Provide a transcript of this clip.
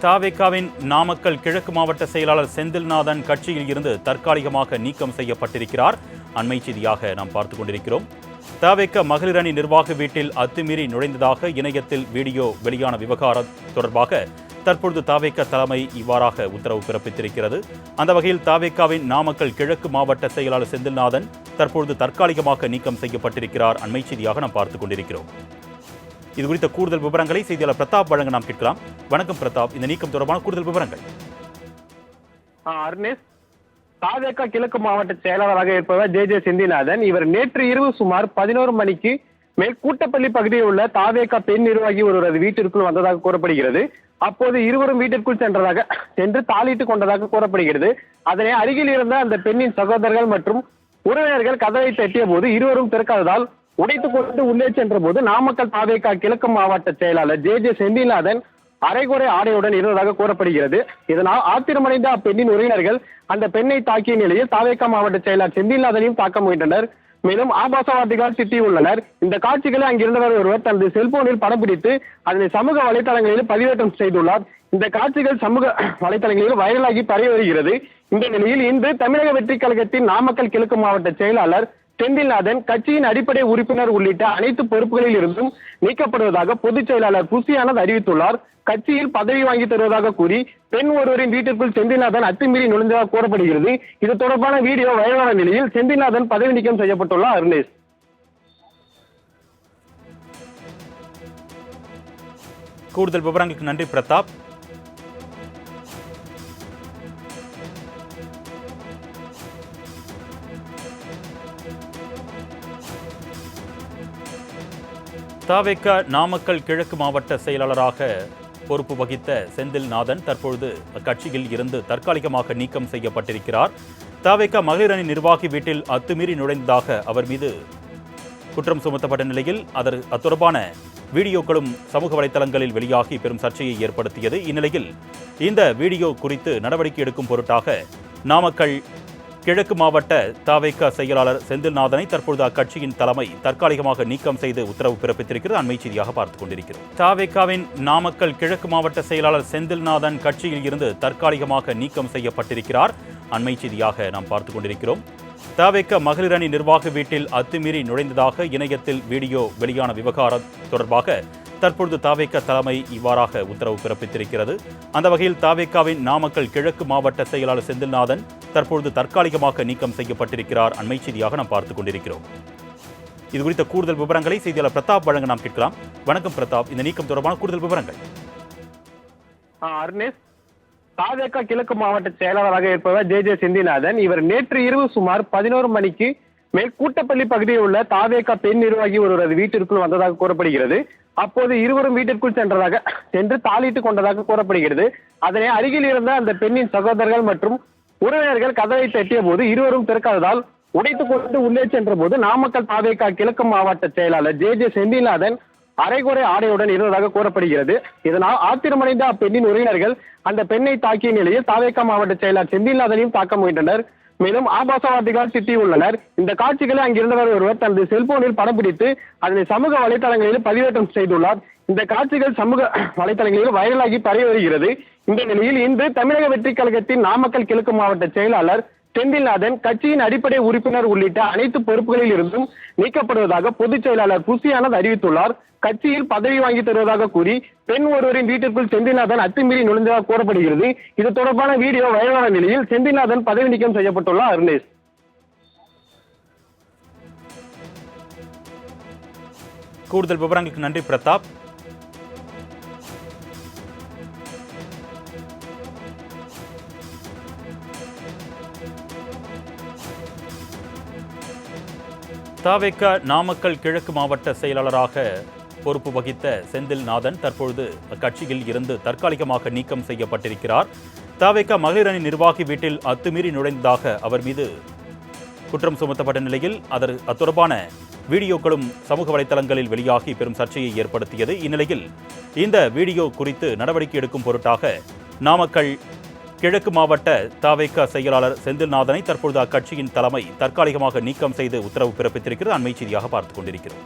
தவேகாவின் நாமக்கல் கிழக்கு மாவட்ட செயலாளர் செந்தில்நாதன் கட்சியில் இருந்து தற்காலிகமாக நீக்கம் செய்யப்பட்டிருக்கிறார். அண்மை செய்தியாக நாம் பார்த்துக் கொண்டிருக்கிறோம். தவேக மகளிர் அணி நிர்வாக வீட்டில் அத்துமீறி நுழைந்ததாக இணையத்தில் வீடியோ வெளியான விவகாரம் தொடர்பாக தற்பொழுது தவேக தலைமை இவ்வாறாக உத்தரவு பிறப்பித்திருக்கிறது. அந்த வகையில் தவேகாவின் நாமக்கல் கிழக்கு மாவட்ட செயலாளர் செந்தில்நாதன் தற்பொழுது தற்காலிகமாக நீக்கம் செய்யப்பட்டிருக்கிறார். அண்மை செய்தியாக நாம் பார்த்துக் கொண்டிருக்கிறோம். இது குறித்த கூடுதல் விவரங்களை செய்தியாளர் பிரதாப் வழங்க நாம் கேட்கலாம். வணக்கம் பிரதாப், இந்த நீக்கம் தொடர்பான கூடுதல் விவரங்கள். அருணேஷ், தவேக கிழக்கு மாவட்ட செயலாளராக இருப்பவர் ஜே செந்தில்நாதன். இவர் நேற்று இரவு சுமார் 11 மணிக்கு மேல் கூட்டப்பள்ளி பகுதியில் உள்ள தவேக பெண் நிர்வாகி ஒருவரது வீட்டிற்குள் வந்ததாக கூறப்படுகிறது. அப்போது இருவரும் வீட்டிற்குள் சென்று தாளிட்டுக் கொண்டதாக கூறப்படுகிறது. அதனை அருகில் இருந்த அந்த பெண்ணின் சகோதரர்கள் மற்றும் உறவினர்கள் கதவை தட்டிய போது இருவரும் திறக்காததால் உடைத்துக் கொண்டு உள்ளே சென்ற போது நாமக்கல் தவேக கிழக்கு மாவட்ட செயலாளர் ஜே செந்தில்நாதன் அரைகுறை ஆடையுடன் இருந்ததாக கூறப்படுகிறது. இதனால் ஆத்திரமடைந்த அப்பெண்ணின் உறவினர்கள் அந்த பெண்ணை தாக்கிய நிலையில் தவேக மாவட்ட செயலாளர் செந்தில்நாதனையும் தாக்க முயன்றனர். மேலும் ஆபாசவாதிகளால் திட்டியுள்ளனர். இந்த காட்சிகளை அங்கிருந்தவர் ஒருவர் தனது செல்போனில் படம் பிடித்து அதனை சமூக வலைதளங்களில் பதிவேற்றம் செய்துள்ளார். இந்த காட்சிகள் சமூக வலைதளங்களில் வைரலாகி பரவி வருகிறது. இந்த நிலையில் இன்று தமிழக வெற்றி கழகத்தின் நாமக்கல் கிழக்கு மாவட்ட செயலாளர் செந்தில்நாதன் கட்சியின் அடிப்படை உறுப்பினர் உள்ளிட்ட அனைத்து பொறுப்புகளில் இருந்தும் நீக்கப்படுவதாக பொதுச் செயலாளர் புசி ஆனந்த் அறிவித்துள்ளார். கட்சியில் பதவி வாங்கி தருவதாக கூறி பெண் ஒருவரின் வீட்டிற்குள் செந்தில்நாதன் அத்துமீறி நுழைந்ததாக கூறப்படுகிறது. இது தொடர்பான வீடியோ வைரலான நிலையில் செந்தில்நாதன் பதவி நீக்கம் செய்யப்பட்டுள்ளார். அருணேஷ், கூடுதல் விவரங்களுக்கு நன்றி பிரதாப். தவேக நாமக்கல் கிழக்கு மாவட்ட செயலாளராக பொறுப்பு வகித்த செந்தில்நாதன் தற்பொழுது கட்சியில் இருந்து தற்காலிகமாக நீக்கம் செய்யப்பட்டிருக்கிறார். தவேக மகளிர் அணி நிர்வாகி வீட்டில் அத்துமீறி நுழைந்ததாக அவர் மீது குற்றம் சுமத்தப்பட்ட நிலையில் அது தொடர்பான வீடியோக்களும் சமூக வலைதளங்களில் வெளியாகி பெரும் சர்ச்சையை ஏற்படுத்தியது. இந்நிலையில் இந்த வீடியோ குறித்து நடவடிக்கை எடுக்கும் பொருட்டாக நாமக்கல் கிழக்கு மாவட்ட தவேக செயலாளர் செந்தில்நாதனை தற்பொழுது அக்கட்சியின் தலைமை தற்காலிகமாக நீக்கம் செய்து உத்தரவு பிறப்பித்திருக்கிறது. அண்மை செய்தியாக பார்த்துக் கொண்டிருக்கிறோம். தவேகாவின் நாமக்கல் கிழக்கு மாவட்ட செயலாளர் செந்தில்நாதன் கட்சியில் இருந்து தற்காலிகமாக நீக்கம் செய்யப்பட்டிருக்கிறார். அண்மை செய்தியாக நாம் பார்த்துக் கொண்டிருக்கிறோம். தவேக மகளிர் அணி நிர்வாக வீட்டில் அத்துமீறி நுழைந்ததாக இணையத்தில் வீடியோ வெளியான விவகாரம் தொடர்பாக தற்பொழுது தவேக தலைமை இவ்வாறாக உத்தரவு பிறப்பித்திருக்கிறது. அந்த வகையில் தவேகாவின் நாமக்கல் கிழக்கு மாவட்ட செயலாளர் செந்தில்நாதன் தற்பொழுது தற்காலிகமாக நீக்கம் செய்யப்பட்டிருக்கிறார். அண்மை செய்தியாக நாம் பார்த்துக் கொண்டிருக்கிறோம். இது குறித்த கூடுதல் விவரங்களை செய்தியாளர் பிரதாப் வழங்க நாம் கேட்கலாம். வணக்கம் பிரதாப், இந்த நீக்கம் தொடர்பான கூடுதல் விவரங்கள். அருணேஷ், தவேக கிழக்கு மாவட்ட செயலாளராக இருப்பவர் ஜே செந்தில்நாதன். இவர் நேற்று இரவு சுமார் 11 மணிக்கு மேல் கூட்டப்பள்ளி பகுதியில் உள்ள தவேக பெண் நிர்வாகி ஒருவரது வீட்டிற்குள் வந்ததாக கூறப்படுகிறது. அப்போது இருவரும் வீட்டிற்குள் சென்று தாளிட்டுக் கொண்டதாக கூறப்படுகிறது. அதனை அருகில் இருந்த அந்த பெண்ணின் சகோதரர்கள் மற்றும் உறவினர்கள் கதவை தட்டிய போது இருவரும் திறக்காததால் உடைத்துக் கொண்டு உள்ளே சென்ற போது நாமக்கல் தவேக கிழக்கு மாவட்ட செயலாளர் ஜே செந்தில்நாதன் அரைகுறை ஆடையுடன் இருந்ததாக கூறப்படுகிறது. இதனால் ஆத்திரமடைந்த அப்பெண்ணின் உறவினர்கள் அந்த பெண்ணை தாக்கிய நிலையில் தவேக மாவட்ட செயலாளர் செந்தில்நாதனையும் தாக்க முயன்றனர். மேலும் ஆபாசவாதிகளால் திட்டியுள்ளனர். இந்த காட்சிகளை அங்கிருந்தவர் ஒருவர் தனது செல்போனில் படம் பிடித்து அதனை சமூக வலைதளங்களில் பதிவேற்றம் செய்துள்ளார். இந்த காட்சிகள் சமூக வலைதளங்களில் வைரலாகி பரவி வருகிறது. இந்த நிலையில் இன்று தமிழக வெற்றி கழகத்தின் நாமக்கல் கிழக்கு மாவட்ட செயலாளர் செந்தில்நாதன் கட்சியின் அடிப்படை உறுப்பினர் உள்ளிட்ட அனைத்து பொறுப்புகளில் இருந்தும் நீக்கப்படுவதாக பொதுச் செயலாளர் புசி ஆனந்த் அறிவித்துள்ளார். கட்சியில் பதவி வாங்கி தருவதாக கூறி பெண் ஒருவரின் வீட்டிற்குள் செந்தில்நாதன் அத்துமீறி நுழைந்ததாக கூறப்படுகிறது. இது தொடர்பான வீடியோ வைரலான நிலையில் செந்தில்நாதன் பதவி நீக்கம் செய்யப்பட்டுள்ளார். அருணேஷ், கூடுதல் விவரங்களுக்கு நன்றி பிரதாப். தவேக நாமக்கல் கிழக்கு மாவட்ட செயலாளராக பொறுப்பு வகித்த செந்தில்நாதன் தற்பொழுது அக்கட்சியில் இருந்து தற்காலிகமாக நீக்கம் செய்யப்பட்டிருக்கிறார். தவேக மகளிர் அணி நிர்வாகி வீட்டில் அத்துமீறி நுழைந்ததாக அவர் மீது குற்றம் சுமத்தப்பட்ட நிலையில் அது தொடர்பான வீடியோக்களும் சமூக வலைதளங்களில் வெளியாகி பெரும் சர்ச்சையை ஏற்படுத்தியது. இந்நிலையில் இந்த வீடியோ குறித்து நடவடிக்கை எடுக்கும் பொருட்டாக நாமக்கல் கிழக்கு மாவட்ட தவேக செயலாளர் செந்தில்நாதனை தற்பொழுது அக்கட்சியின் தலைமை தற்காலிகமாக நீக்கம் செய்து உத்தரவு பிறப்பித்திருக்கிறது. அண்மை செய்தியாக பார்த்துக் கொண்டிருக்கிறோம்.